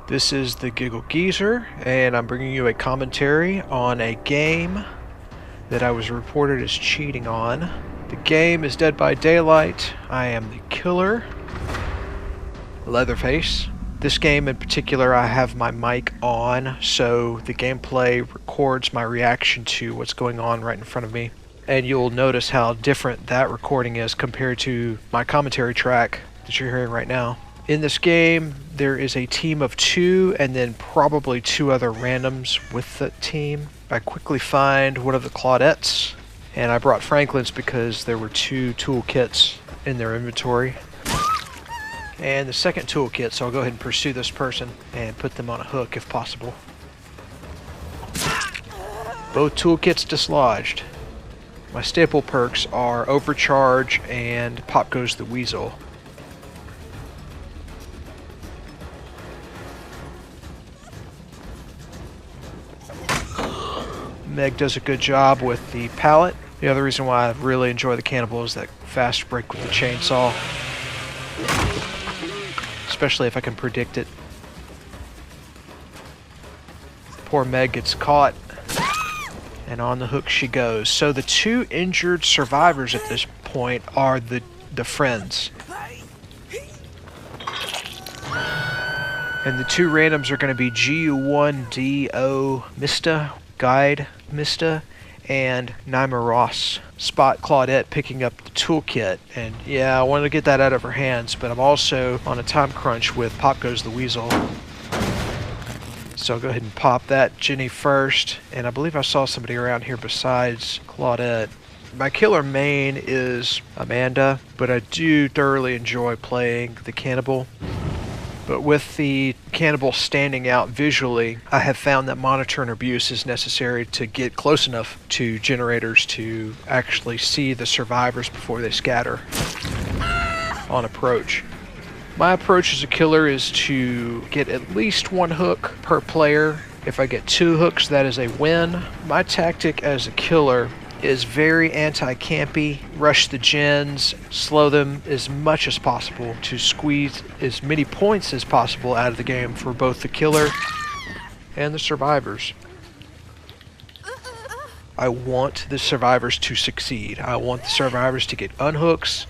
This is the Giggle Geezer, and I'm bringing you a commentary on a game that I was reported as cheating on. The game is Dead by Daylight. I am the killer, Leatherface. This game in particular, I have my mic on, so the gameplay records my reaction to what's going on right in front of me. And you'll notice how different that recording is compared to my commentary track that you're hearing right now. In this game, there is a team of 2 and then probably 2 other randoms with the team. I quickly find one of the Claudettes, and I brought Franklin's because there were 2 toolkits in their inventory. And the second toolkit, so I'll go ahead and pursue this person and put them on a hook if possible. Both toolkits dislodged. My staple perks are Overcharge and Pop Goes the Weasel. Meg does a good job with the pallet. The other reason why I really enjoy the cannibal is that fast break with the chainsaw. Especially if I can predict it. Poor Meg gets caught. And on the hook she goes. So the 2 injured survivors at this point are the friends. And the 2 randoms are going to be GU1DO Mista, Guide Mista, and Nimaross. Spot Claudette picking up the toolkit. And yeah, I wanted to get that out of her hands, but I'm also on a time crunch with Pop Goes the Weasel. So I'll go ahead and pop that Jenny first. And I believe I saw somebody around here besides Claudette. My killer main is Amanda, but I do thoroughly enjoy playing the cannibal. But with the cannibal standing out visually, I have found that monitor and abuse is necessary to get close enough to generators to actually see the survivors before they scatter on approach. My approach as a killer is to get at least 1 hook per player. If I get 2 hooks, that is a win. My tactic as a killer is very anti-campy, rush the gens, slow them as much as possible to squeeze as many points as possible out of the game for both the killer and the survivors. I want the survivors to succeed. I want the survivors to get unhooks,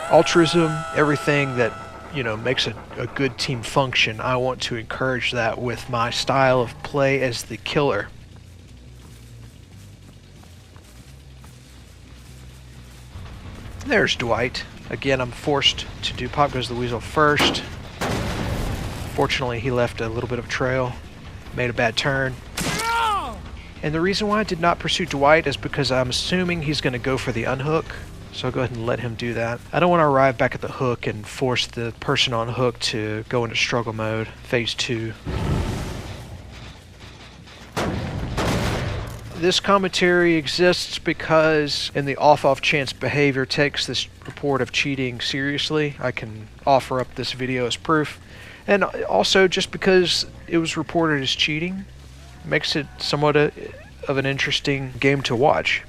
altruism, everything that, you know, makes a good team function. I want to encourage that with my style of play as the killer. There's Dwight. Again, I'm forced to do Pop Goes the Weasel first. Fortunately, he left a little bit of trail. Made a bad turn. And the reason why I did not pursue Dwight is because I'm assuming he's going to go for the unhook. So I'll go ahead and let him do that. I don't want to arrive back at the hook and force the person on hook to go into struggle mode, phase 2. This commentary exists because in the off chance behavior takes this report of cheating seriously, I can offer up this video as proof. And also just because it was reported as cheating makes it somewhat of an interesting game to watch.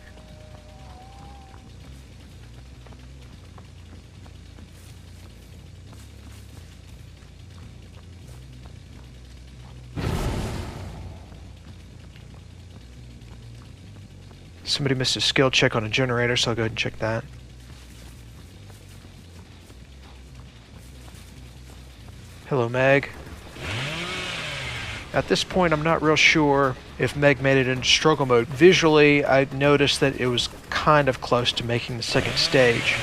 Somebody missed a skill check on a generator, so I'll go ahead and check that. Hello, Meg. At this point, I'm not real sure if Meg made it into struggle mode. Visually, I noticed that it was kind of close to making the second stage.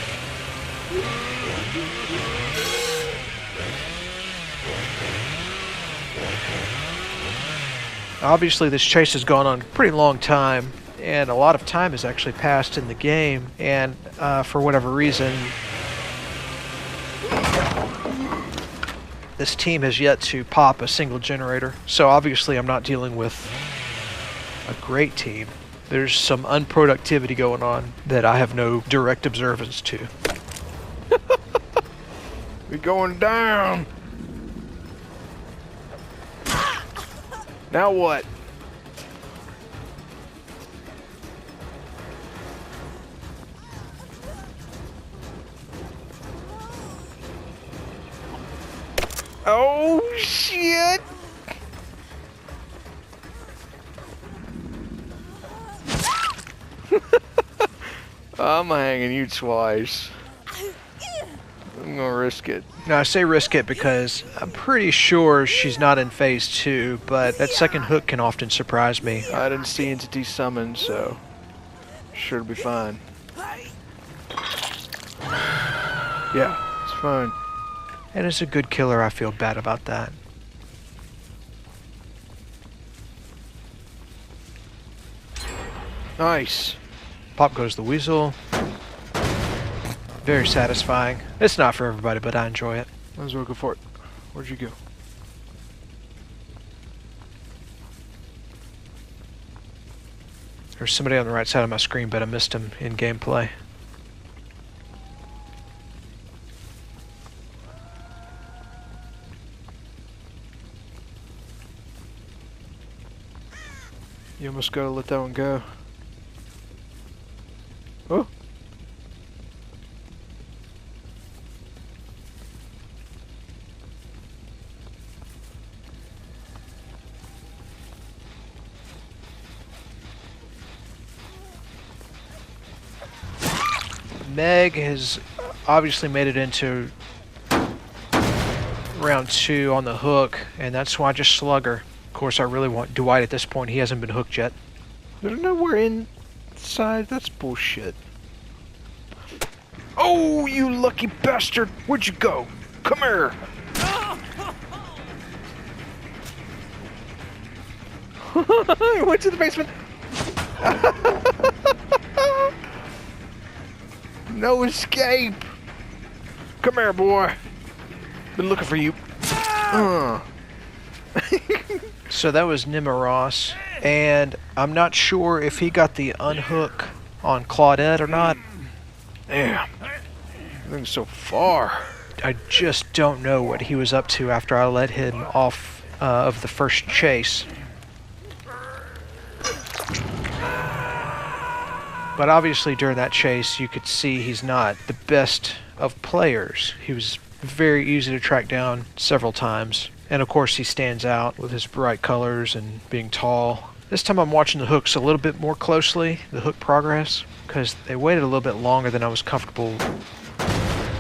Obviously, this chase has gone on a pretty long time. And a lot of time has actually passed in the game, and for whatever reason, this team has yet to pop a single generator. So obviously I'm not dealing with a great team. There's some unproductivity going on that I have no direct observance to. We're going down! Now what? Oh, shit! I'm hanging you twice. I'm gonna risk it. Now, I say risk it because I'm pretty sure she's not in phase 2, but that second hook can often surprise me. I didn't see entity summon, so sure to be fine. Yeah, it's fine. And as a good killer, I feel bad about that. Nice. Pop goes the weasel. Very satisfying. It's not for everybody, but I enjoy it. Might as well go for it. Where'd you go? There's somebody on the right side of my screen, but I missed him in gameplay. You almost gotta let that one go. Oh! Meg has obviously made it into round 2 on the hook, and that's why I just slug her. Of course, I really want Dwight at this point. He hasn't been hooked yet. There's nowhere inside. That's bullshit. Oh, you lucky bastard! Where'd you go? Come here! I went to the basement. No escape. Come here, boy. Been looking for you. So that was Nimaross, and I'm not sure if he got the unhook on Claudette or not. Damn. Everything's so far. I just don't know what he was up to after I let him off of the first chase. But obviously during that chase you could see he's not the best of players. He was very easy to track down several times. And of course he stands out with his bright colors and being tall. This time I'm watching the hooks a little bit more closely, the hook progress, because they waited a little bit longer than I was comfortable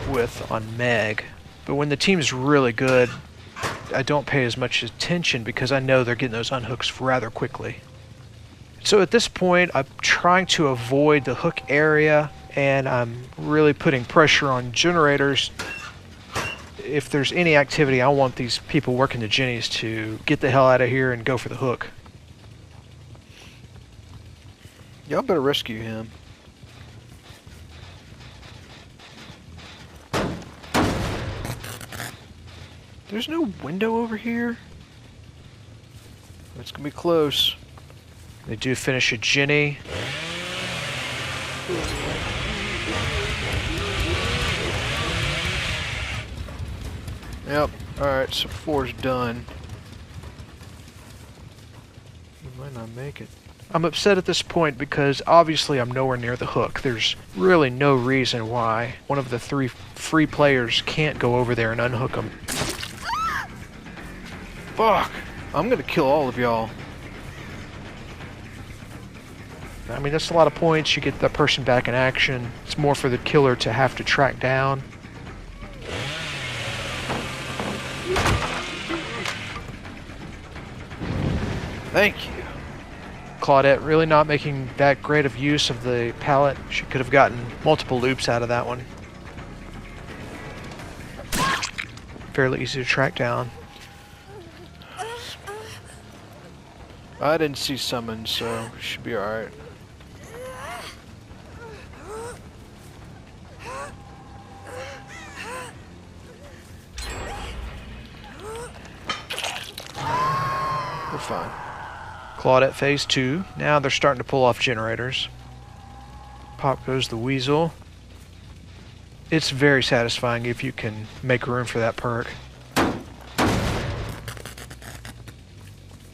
with on Meg. But when the team's really good, I don't pay as much attention because I know they're getting those unhooks rather quickly. So at this point, I'm trying to avoid the hook area, and I'm really putting pressure on generators. If there's any activity, I want these people working the Jennies to get the hell out of here and go for the hook. Y'all better rescue him. There's no window over here? It's gonna be close. They do finish a Jenny. Yep. Alright, so 4's done. You might not make it. I'm upset at this point because obviously I'm nowhere near the hook. There's really no reason why one of the 3 free players can't go over there and unhook them. Fuck! I'm gonna kill all of y'all. I mean, that's a lot of points. You get that person back in action. It's more for the killer to have to track down. Thank you. Claudette really not making that great of use of the pallet. She could have gotten multiple loops out of that one. Fairly easy to track down. I didn't see summons, so it should be alright. We're fine. Claudette phase 2. Now they're starting to pull off generators. Pop goes the weasel. It's very satisfying if you can make room for that perk.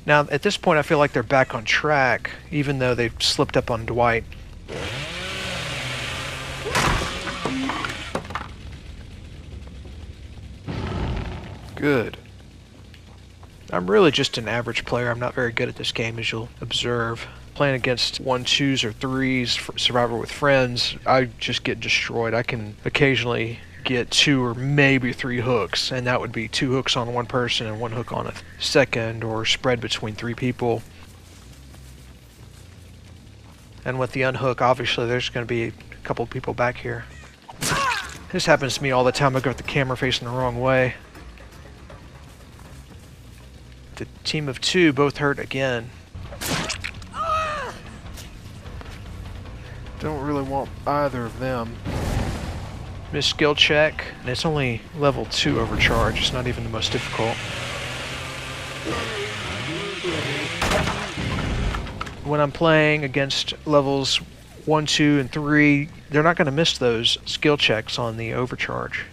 Now, at this point, I feel like they're back on track, even though they've slipped up on Dwight. Good. I'm really just an average player. I'm not very good at this game, as you'll observe. Playing against 1, 2s, or 3s for Survivor with friends, I just get destroyed. I can occasionally get 2 or maybe 3 hooks, and that would be 2 hooks on one person and 1 hook on a second, or spread between 3 people. And with the unhook, obviously there's going to be a couple of people back here. This happens to me all the time. I got the camera facing the wrong way. The team of 2 both hurt again. Don't really want either of them. Miss skill check, and it's only level 2 overcharge. It's not even the most difficult. When I'm playing against levels 1, 2, and 3, they're not going to miss those skill checks on the overcharge.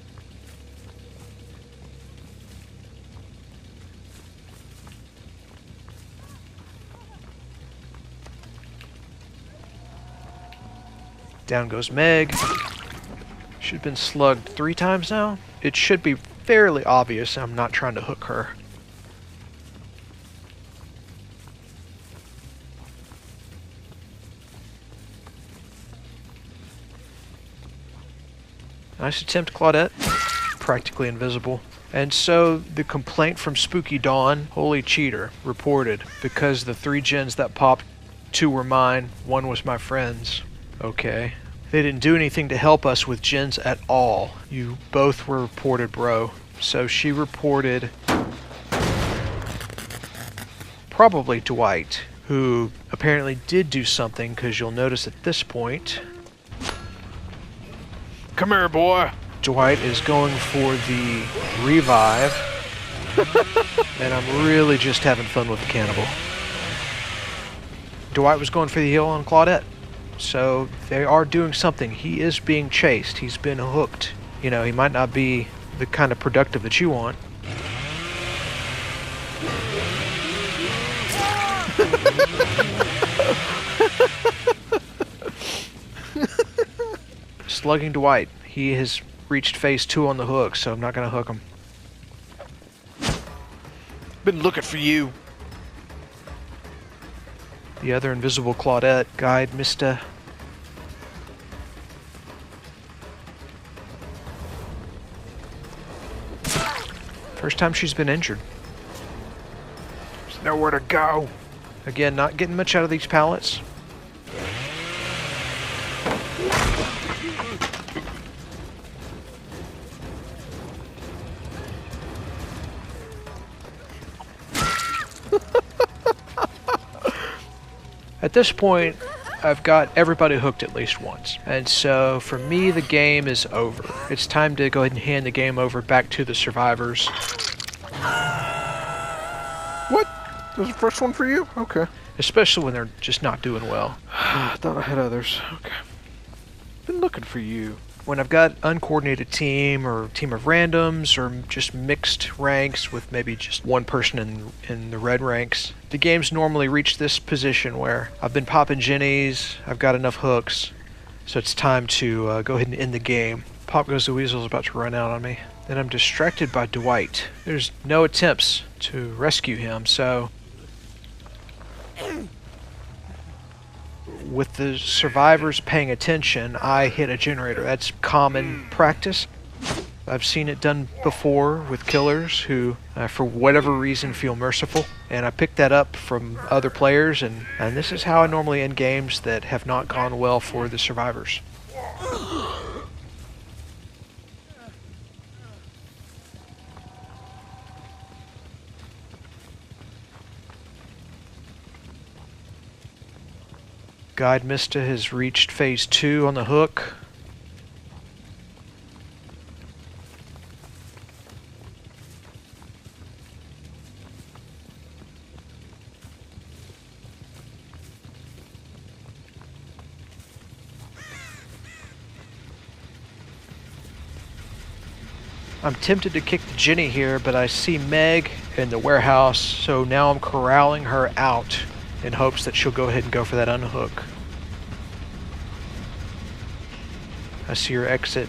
Down goes Meg. Should have been slugged 3 times now. It should be fairly obvious I'm not trying to hook her. Nice attempt, Claudette. Practically invisible. And so the complaint from SpookyDawn, holy cheater, reported. Because the 3 gens that popped, 2 were mine, 1 was my friend's. Okay. They didn't do anything to help us with gens at all. You both were reported, bro. So she reported probably Dwight, who apparently did do something, because you'll notice at this point Come here, boy. Dwight is going for the revive. And I'm really just having fun with the cannibal. Dwight was going for the heal on Claudette. So they are doing something. He is being chased. He's been hooked. You know, he might not be the kind of productive that you want. Slugging Dwight. He has reached phase 2 on the hook, so I'm not going to hook him. Been looking for you. The other invisible Claudette guide, Mr. First time she's been injured. There's nowhere to go. Again, not getting much out of these pallets. At this point, I've got everybody hooked at least once. And so, for me, the game is over. It's time to go ahead and hand the game over back to the survivors. What? That was the first one for you? Okay. Especially when they're just not doing well. I thought I had others. Okay. Been looking for you. When I've got uncoordinated team, or team of randoms, or just mixed ranks with maybe just one person in the red ranks, the game's normally reached this position where I've been popping jennies, I've got enough hooks, so it's time to go ahead and end the game. Pop Goes the Weasel's about to run out on me. Then I'm distracted by Dwight. There's no attempts to rescue him, so with the survivors paying attention, I hit a generator. That's common practice. I've seen it done before with killers who, for whatever reason, feel merciful. And I picked that up from other players, and this is how I normally end games that have not gone well for the survivors. Guide Mista has reached phase 2 on the hook. I'm tempted to kick the Jenny here, but I see Meg in the warehouse, so now I'm corralling her out in hopes that she'll go ahead and go for that unhook. I see her exit.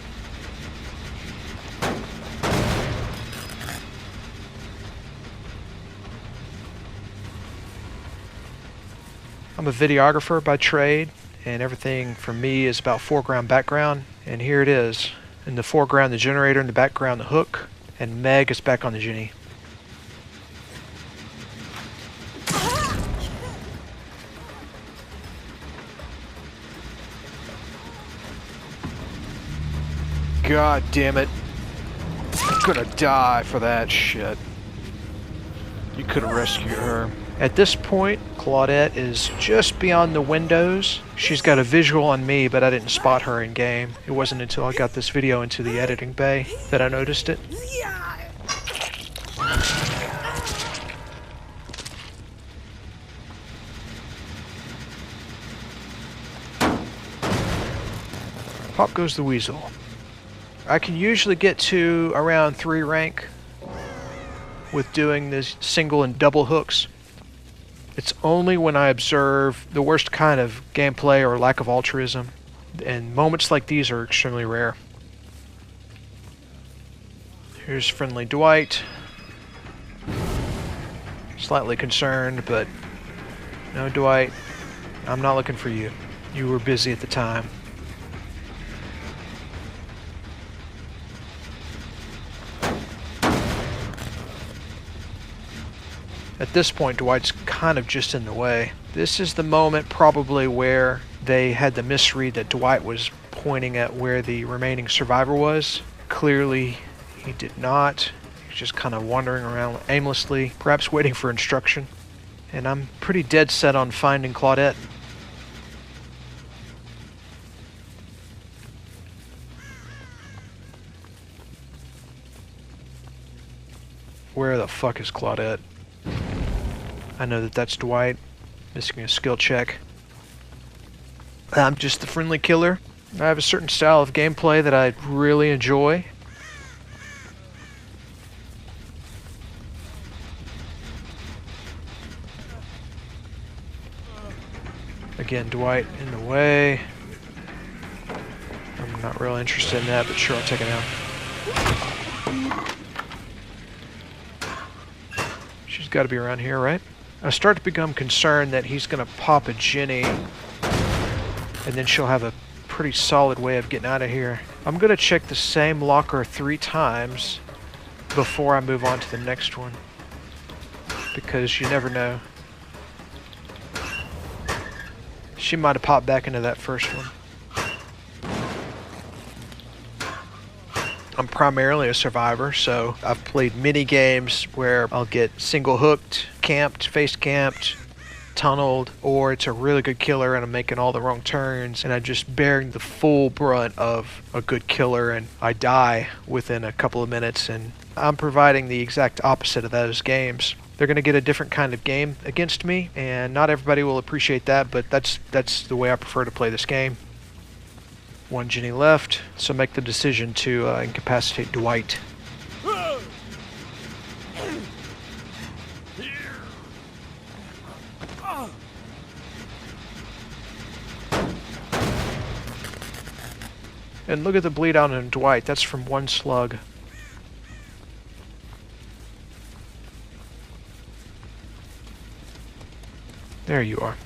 I'm a videographer by trade, and everything for me is about foreground, background. And here it is. In the foreground, the generator, in the background, the hook, and Meg is back on the Ginny. God damn it. I'm gonna die for that shit. You could have rescued her. At this point, Claudette is just beyond the windows. She's got a visual on me, but I didn't spot her in game. It wasn't until I got this video into the editing bay that I noticed it. Pop goes the weasel. I can usually get to around 3 rank with doing this single and double hooks. It's only when I observe the worst kind of gameplay or lack of altruism, and moments like these are extremely rare. Here's friendly Dwight. Slightly concerned, but no, Dwight, I'm not looking for you. You were busy at the time. At this point, Dwight's kind of just in the way. This is the moment probably where they had the misread that Dwight was pointing at where the remaining survivor was. Clearly, he did not. He was just kind of wandering around aimlessly, perhaps waiting for instruction. And I'm pretty dead set on finding Claudette. Where the fuck is Claudette? I know that that's Dwight, missing a skill check. I'm just the friendly killer. I have a certain style of gameplay that I really enjoy. Again, Dwight in the way. I'm not really interested in that, but sure, I'll take it out. She's got to be around here, right? I start to become concerned that he's going to pop a Ginny, and then she'll have a pretty solid way of getting out of here. I'm going to check the same locker 3 times before I move on to the next one, because you never know. She might have popped back into that first one. I'm primarily a survivor, so I've played many games where I'll get single hooked, camped, face camped, tunneled, or it's a really good killer and I'm making all the wrong turns and I'm just bearing the full brunt of a good killer and I die within a couple of minutes, and I'm providing the exact opposite of those games. They're going to get a different kind of game against me, and not everybody will appreciate that, but that's the way I prefer to play this game. 1 Ginny left, so make the decision to incapacitate Dwight. And look at the bleed out on Dwight, that's from 1 slug. There you are.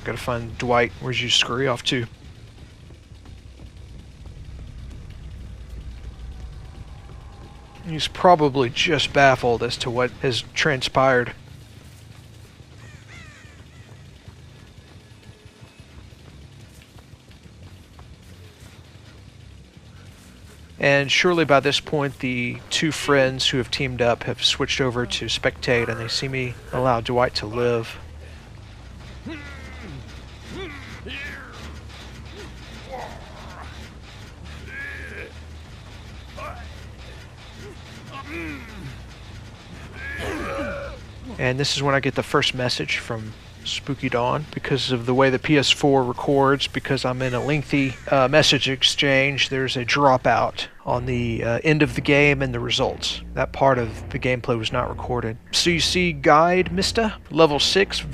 Gotta find Dwight. Where'd you scurry off to? He's probably just baffled as to what has transpired. And surely by this point, the two friends who have teamed up have switched over to spectate, and they see me allow Dwight to live. And this is when I get the first message from SpookyDawn because of the way the PS4 records. Because I'm in a lengthy message exchange, there's a dropout on the end of the game and the results. That part of the gameplay was not recorded. So you see, guide Mista level 6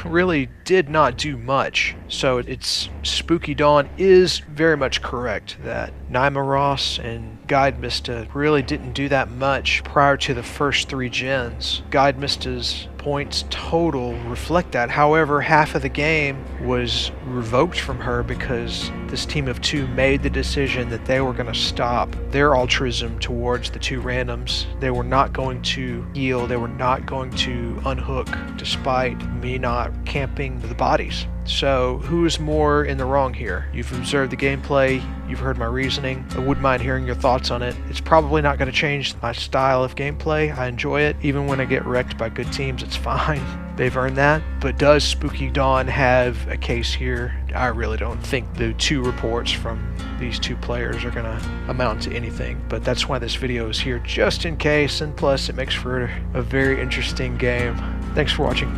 really did not do much. So it's SpookyDawn is very much correct that Nimaross and Guide Mista really didn't do that much prior to the first 3 gens. Guide Mista's points total reflect that. However, half of the game was revoked from her because this team of 2 made the decision that they were going to stop their altruism towards the 2 randoms. They were not going to heal. They were not going to unhook despite me not camping the bodies. So who is more in the wrong here? You've observed the gameplay, you've heard my reasoning. I wouldn't mind hearing your thoughts on it. It's probably not going to change my style of gameplay. I enjoy it. Even when I get wrecked by good teams, it's fine. They've earned that. But does SpookyDawn have a case here? I really don't think the 2 reports from these 2 players are going to amount to anything. But that's why this video is here, just in case, and plus it makes for a very interesting game. Thanks for watching.